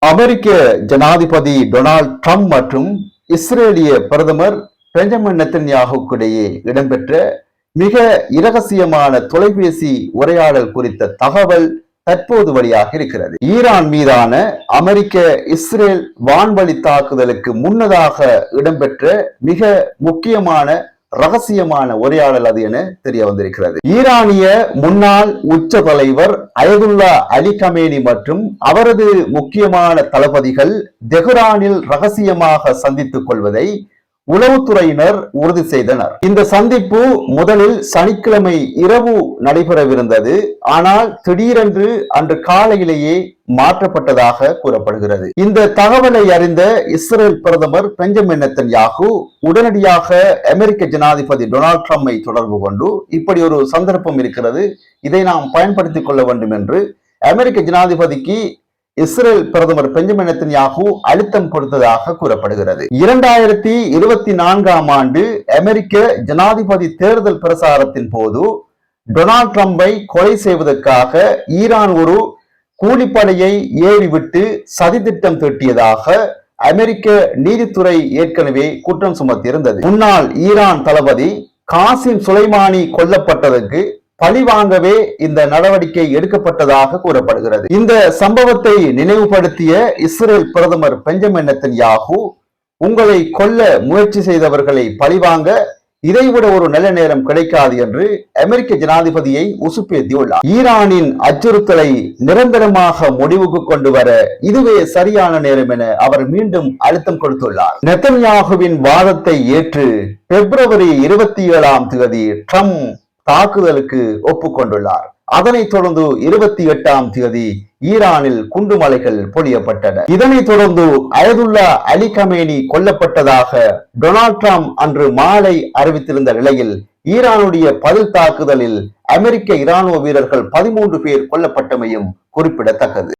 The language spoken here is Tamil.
அமெரிக்க ஜனாதிபதி டொனால்ட் ட்ரம்ப் மற்றும் இஸ்ரேலிய பிரதமர் பெஞ்சமின் நெத்தன்யாகுவுக்கு இடையே இடம்பெற்ற மிக இரகசியமான தொலைபேசி உரையாடல் குறித்த தகவல் தற்போது வழியாக இருக்கிறது. ஈரான் மீதான அமெரிக்க இஸ்ரேல் வான்வழி தாக்குதலுக்கு முன்னதாக இடம்பெற்ற மிக முக்கியமான ரகசியமான உரையாடல் அது என தெரிய வந்திருக்கிறது. ஈரானிய முன்னாள் உச்ச தலைவர் அயதுல்லா அலி கமேனி மற்றும் அவரது முக்கியமான தளபதிகள் தெஹ்ரானில் ரகசியமாக சந்தித்துக் கொள்வதை உளவுத்துறையினர் உறுதி செய்தனர். இந்த சந்திப்பு முதலில் சனிக்கிழமை இரவு நடைபெறவிருந்தது. ஆனால் திடீரென்று அன்று காலையிலேயே மாற்றப்பட்டதாக கூறப்படுகிறது. இந்த தகவலை அறிந்த இஸ்ரேல் பிரதமர் பெஞ்சமின் நெத்தன்யாகு உடனடியாக அமெரிக்க ஜனாதிபதி டொனால்ட் ட்ரம்பை தொடர்பு கொண்டு இப்படி ஒரு சந்தர்ப்பம் இருக்கிறது, இதை நாம் பயன்படுத்திக் கொள்ள வேண்டும் என்று அமெரிக்க ஜனாதிபதிக்கு இஸ்ரேல் பிரதமர் பெஞ்சமின் நெத்தன்யாகு அழுத்தம் கொடுத்ததாக கூறப்படுகிறது. 2024ஆம் ஆண்டு அமெரிக்க ஜனாதிபதி தேர்தல் பிரசாரத்தின் போது டொனால்ட் ட்ரம்பை கொலை செய்வதற்காக ஈரான் ஒரு கூலிப்படையை ஏறிவிட்டு சதித்திட்டம் தீட்டியதாக அமெரிக்க நீதித்துறை ஏற்கனவே குற்றம் சுமத்தியிருந்தது. முன்னாள் ஈரான் தளபதி காசிம் சுலைமானி கொல்லப்பட்டதற்கு பழிவாங்கவே இந்த நடவடிக்கை எடுக்கப்பட்டதாக கூறப்படுகிறது. இந்த சம்பவத்தை நினைவுபடுத்திய இஸ்ரேல் பிரதமர் பெஞ்சமின் நெத்தன்யாகு, உங்களை கொல்ல முயற்சி செய்தவர்களை பழிவாங்க இதைவிட ஒரு நல்ல நேரம் கிடைக்காது என்று அமெரிக்க ஜனாதிபதியை உசுப்பேத்தியுள்ளார். ஈரானின் அச்சுறுத்தலை நிரந்தரமாக முடிவுக்கு கொண்டு வர இதுவே சரியான நேரம் என அவர் மீண்டும் அழுத்தம் கொடுத்துள்ளார். நெத்தன்யாகுவின் வாதத்தை ஏற்று பிப்ரவரி 27ஆம் தேதி ட்ரம்ப் தாக்குதலுக்கு ஒப்புக்கொண்டுள்ளார். அதனைத் தொடர்ந்து 28ஆம் தேதி ஈரானில் குண்டுமலைகள் பொழியப்பட்டன. இதனைத் தொடர்ந்து அயதுல்லா அலி கமேனி கொல்லப்பட்டதாக டொனால்ட் ட்ரம்ப் அன்று மாலை அறிவித்திருந்த நிலையில் ஈரானுடைய பதில் தாக்குதலில் அமெரிக்க இராணுவ வீரர்கள் 13 பேர் கொல்லப்பட்டமையும் குறிப்பிடத்தக்கது.